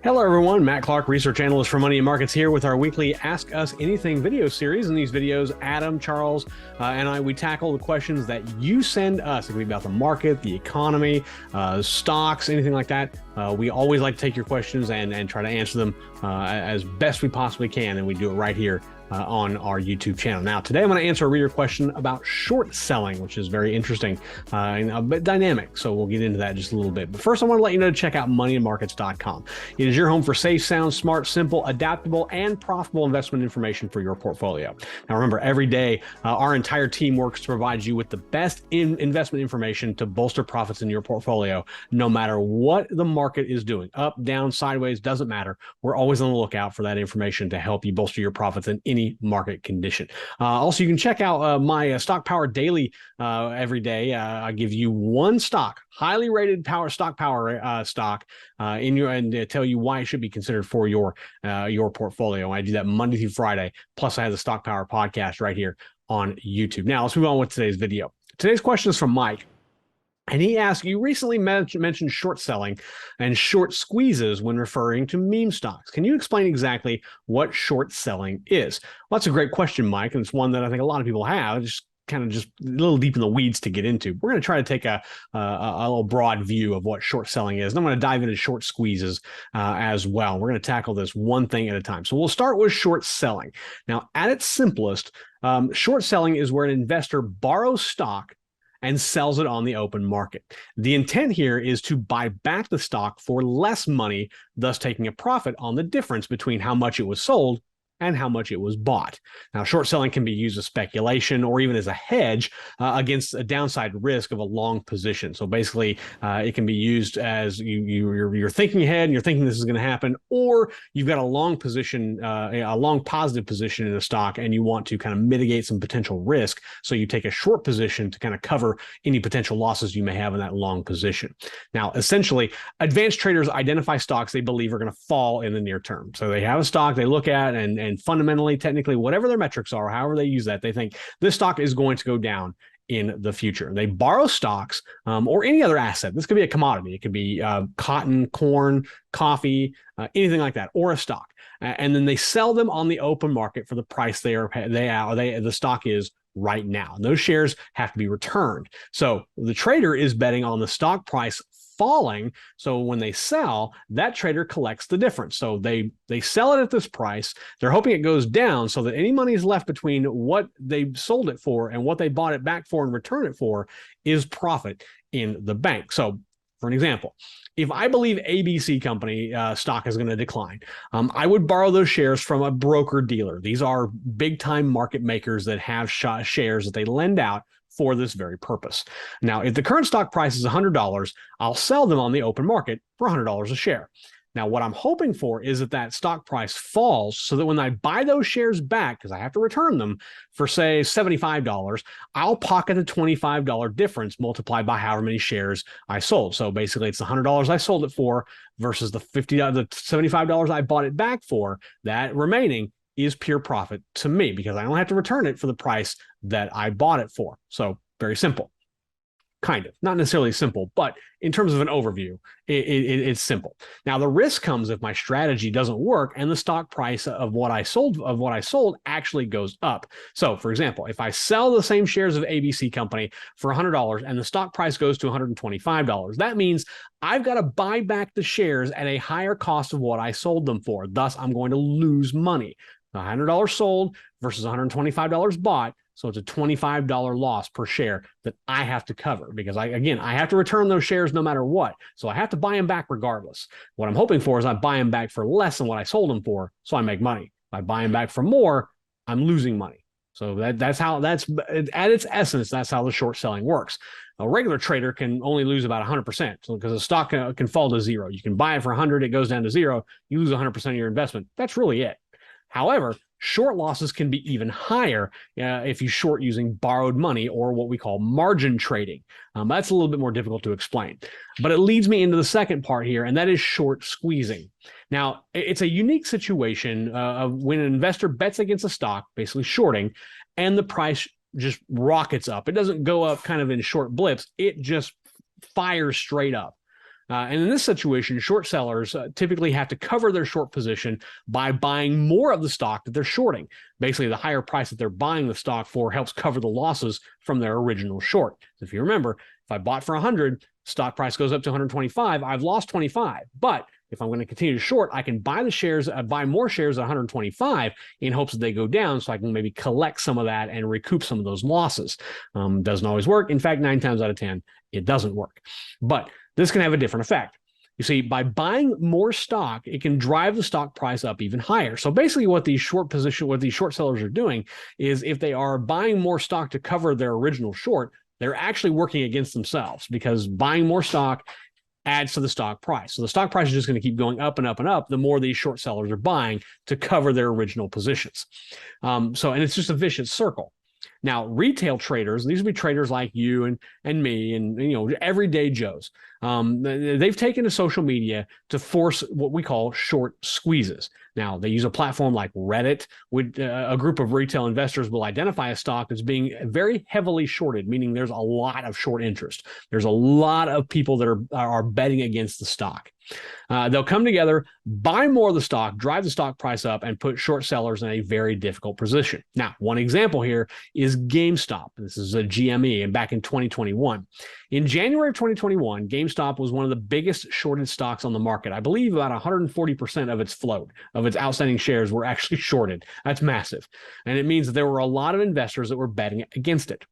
Hello, everyone. Matt Clark, research analyst for Money and Markets, here with our weekly Ask Us Anything video series. In these videos, Adam, Charles, and I, we tackle the questions that you send us. It can be about the market, the economy, stocks, anything like that. We always like to take your questions and try to answer them as best we possibly can, and we do it right here on our YouTube channel. Now, today I'm going to answer a reader question about short selling, which is very interesting and a bit dynamic. So we'll get into that in just a little bit. But first, I want to let you know to check out moneyandmarkets.com. It is your home for safe, sound, smart, simple, adaptable, and profitable investment information for your portfolio. Now, remember, every day, our entire team works to provide you with the best investment information to bolster profits in your portfolio, no matter what the market is doing. Up, down, sideways, doesn't matter. We're always on the lookout for that information to help you bolster your profits in any market condition. Also, you can check out my Stock Power Daily every day. I give you one stock, highly rated stock in your, and tell you why it should be considered for your portfolio. I do that Monday through Friday. Plus, I have the Stock Power podcast right here on YouTube. Now, let's move on with today's video. Today's question is from Mike. And he asked, you recently mentioned short selling and short squeezes when referring to meme stocks. Can you explain exactly what short selling is? Well, that's a great question, Mike, and it's one that I think a lot of people have, just a little deep in the weeds to get into. We're going to try to take a little broad view of what short selling is. And I'm going to dive into short squeezes as well. We're going to tackle this one thing at a time. So we'll start with short selling. Now, at its simplest, short selling is where an investor borrows stock and sells it on the open market. The intent here is to buy back the stock for less money, thus taking a profit on the difference between how much it was sold and how much it was bought. Now, short selling can be used as speculation or even as a hedge against a downside risk of a long position. So basically, it can be used as you're thinking ahead and you're thinking this is going to happen, or you've got a long position, a long positive position in a stock, and you want to kind of mitigate some potential risk. So you take a short position to kind of cover any potential losses you may have in that long position. Now, essentially, advanced traders identify stocks they believe are going to fall in the near term. So they have a stock they look at, and fundamentally, technically, whatever their metrics are, however they use that, they think this stock is going to go down in the future. They borrow stocks or any other asset. This could be a commodity. It could be cotton, corn, coffee, anything like that, or a stock. And then they sell them on the open market for the price the stock is right now. And those shares have to be returned. So the trader is betting on the stock price falling. So when they sell, that trader collects the difference. So they sell it at this price. They're hoping it goes down so that any money is left between what they sold it for and what they bought it back for and return it for is profit in the bank. So for an example, if I believe ABC company stock is going to decline, I would borrow those shares from a broker dealer. These are big time market makers that have shares that they lend out for this very purpose. Now, if the current stock price is $100, I'll sell them on the open market for $100 a share. Now, what I'm hoping for is that stock price falls so that when I buy those shares back, because I have to return them for, say, $75, I'll pocket the $25 difference multiplied by however many shares I sold. So basically, it's the $100 I sold it for versus the $75 I bought it back for. That remaining is pure profit to me because I don't have to return it for the price that I bought it for. So very simple. Kind of, not necessarily simple, but in terms of an overview, it's simple. Now, the risk comes if my strategy doesn't work and the stock price of what I sold actually goes up. So, for example, if I sell the same shares of ABC company for $100 and the stock price goes to $125, that means I've got to buy back the shares at a higher cost of what I sold them for. Thus, I'm going to lose money. $100 sold versus $125 bought. So it's a $25 loss per share that I have to cover because I have to return those shares no matter what. So I have to buy them back regardless. What I'm hoping for is I buy them back for less than what I sold them for, so I make money. If I buy them back for more, I'm losing money. So that's at its essence, that's how the short selling works. A regular trader can only lose about 100%. So because the stock can fall to zero. You can buy it for 100, it goes down to zero, you lose 100% of your investment. That's really it. However, short losses can be even higher if you short using borrowed money or what we call margin trading. That's a little bit more difficult to explain. But it leads me into the second part here, and that is short squeezing. Now, it's a unique situation of when an investor bets against a stock, basically shorting, and the price just rockets up. It doesn't go up kind of in short blips. It just fires straight up. And in this situation, short sellers typically have to cover their short position by buying more of the stock that they're shorting. Basically, the higher price that they're buying the stock for helps cover the losses from their original short. So if you remember, if I bought for 100, stock price goes up to 125, I've lost 25. But if I'm going to continue to short, I can buy the shares, buy more shares at 125 in hopes that they go down, so I can maybe collect some of that and recoup some of those losses. Doesn't always work. In fact, 9 times out of 10, it doesn't work. But this can have a different effect. You see, by buying more stock, it can drive the stock price up even higher. So basically what these short sellers are doing is, if they are buying more stock to cover their original short, they're actually working against themselves, because buying more stock adds to the stock price. So the stock price is just going to keep going up and up and up the more these short sellers are buying to cover their original positions. And it's just a vicious circle. Now, retail traders, these would be traders like you and me and everyday Joes. They've taken to social media to force what we call short squeezes. Now, they use a platform like Reddit. A group of retail investors will identify a stock that's being very heavily shorted, meaning there's a lot of short interest. There's a lot of people that are betting against the stock. They'll come together, buy more of the stock, drive the stock price up, and put short sellers in a very difficult position. Now, one example here is GameStop. This is a GME, and back in 2021. In January of 2021, GameStop was one of the biggest shorted stocks on the market. I believe about 140% of its float, of its outstanding shares, were actually shorted. That's massive. And it means that there were a lot of investors that were betting against it.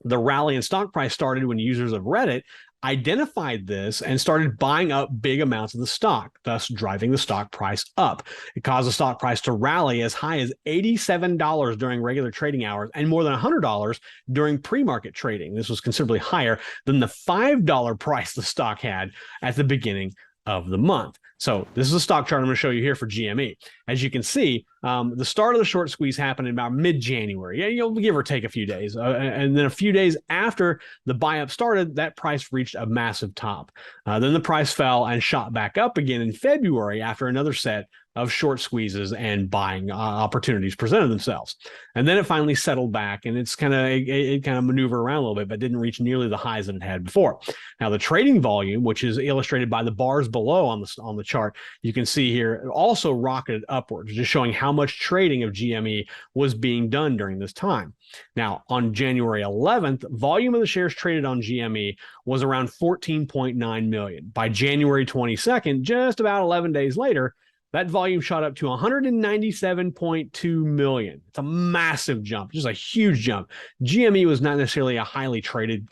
The rally in stock price started when users of Reddit identified this and started buying up big amounts of the stock, thus driving the stock price up. It caused the stock price to rally as high as $87 during regular trading hours and more than $100 during pre-market trading. This was considerably higher than the $5 price the stock had at the beginning of the month. So this is a stock chart I'm going to show you here for GME. As you can see, the start of the short squeeze happened in about mid-January. Yeah, you'll give or take a few days. And then a few days after the buy-up started, that price reached a massive top. Then the price fell and shot back up again in February after another set of short squeezes and buying opportunities presented themselves. And then it finally settled back, and it kind of maneuvered around a little bit, but didn't reach nearly the highs that it had before. Now, the trading volume, which is illustrated by the bars below on the chart, you can see here, also rocketed upwards, just showing how much trading of GME was being done during this time. Now, on January 11th, volume of the shares traded on GME was around 14.9 million. By January 22nd, just about 11 days later, that volume shot up to 197.2 million. It's a massive jump, just a huge jump. GME was not necessarily a highly traded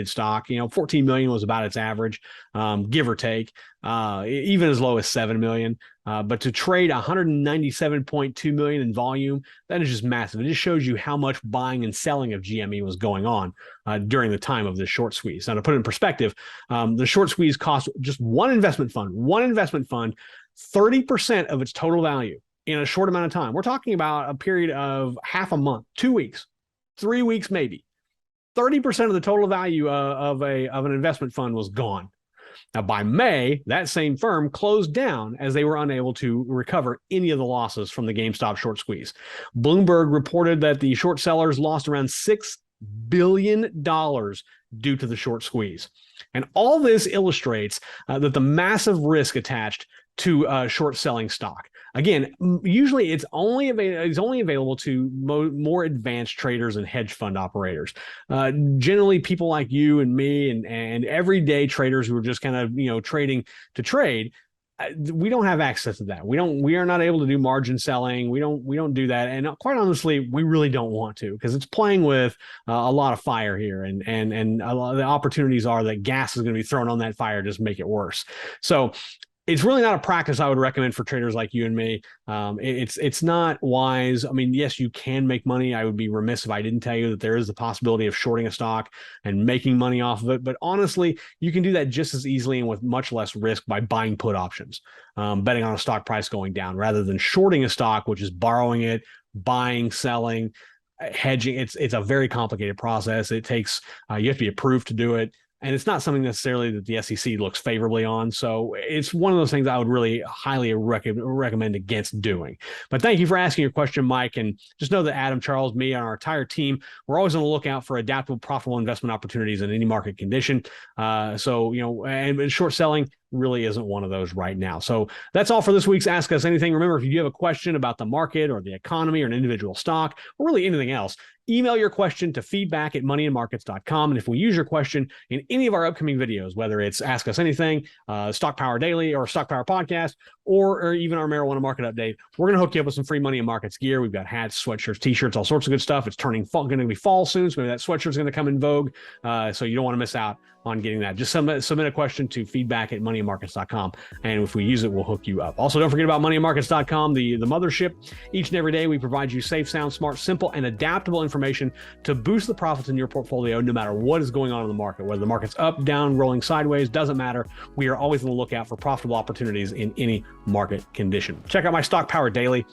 stock. 14 million was about its average, give or take, even as low as 7 million. But to trade 197.2 million in volume, that is just massive. It just shows you how much buying and selling of GME was going on during the time of the short squeeze. Now, to put it in perspective, the short squeeze cost just one investment fund 30% of its total value in a short amount of time. We're talking about a period of half a month, 2 weeks, 3 weeks maybe. 30% of the total value of an investment fund was gone. Now, by May, that same firm closed down as they were unable to recover any of the losses from the GameStop short squeeze. Bloomberg reported that the short sellers lost around $6 billion due to the short squeeze. And all this illustrates that the massive risk attached to short selling stock. Again, usually it's only available to more advanced traders and hedge fund operators. Generally, people like you and me and everyday traders who are just kind of trading to trade, we don't have access to that. We are not able to do margin selling. We don't do that. And quite honestly, we really don't want to, because it's playing with a lot of fire here, and a lot of the opportunities are that gas is going to be thrown on that fire, just make it worse. So it's really not a practice I would recommend for traders like you and me. It's not wise. I mean, yes, you can make money. I would be remiss if I didn't tell you that there is the possibility of shorting a stock and making money off of it. But honestly, you can do that just as easily and with much less risk by buying put options, betting on a stock price going down, rather than shorting a stock, which is borrowing it, buying, selling, hedging. It's a very complicated process. It takes, you have to be approved to do it. And it's not something necessarily that the SEC looks favorably on. So it's one of those things I would really highly recommend against doing. But thank you for asking your question, Mike. And just know that Adam, Charles, me, and our entire team, we're always on the lookout for adaptable, profitable investment opportunities in any market condition. So, and short selling really isn't one of those right now. So that's all for this week's Ask Us Anything. Remember, if you do have a question about the market or the economy or an individual stock or really anything else, email your question to feedback@moneyandmarkets.com. And if we use your question in any of our upcoming videos, whether it's Ask Us Anything, Stock Power Daily, or Stock Power Podcast, or even our Marijuana Market Update, we're going to hook you up with some free Money and Markets gear. We've got hats, sweatshirts, t-shirts, all sorts of good stuff. It's going to be fall soon, so maybe that sweatshirt's going to come in vogue. So you don't want to miss out on getting that. Just submit a question to feedback@moneyandmarkets.com. And if we use it, we'll hook you up. Also, don't forget about moneyandmarkets.com, the mothership. Each and every day, we provide you safe, sound, smart, simple, and adaptable information to boost the profits in your portfolio, no matter what is going on in the market. Whether the market's up, down, rolling sideways, doesn't matter. We are always on the lookout for profitable opportunities in any market condition. Check out my Stock Power Daily.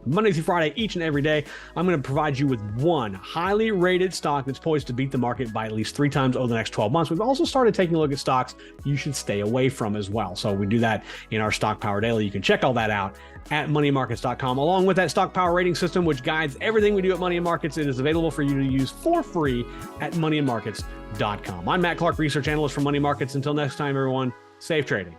Monday through Friday, each and every day, I'm going to provide you with one highly rated stock that's poised to beat the market by at least 3 times over the next 12 months. We've also started taking a look at stocks you should stay away from as well. So we do that in our Stock Power Daily. You can check all that out at moneymarkets.com. Along with that Stock Power rating system, which guides everything we do at Money and Markets, it is available for you to use for free at moneyandmarkets.com. I'm Matt Clark, research analyst for Money Markets. Until next time, everyone, safe trading.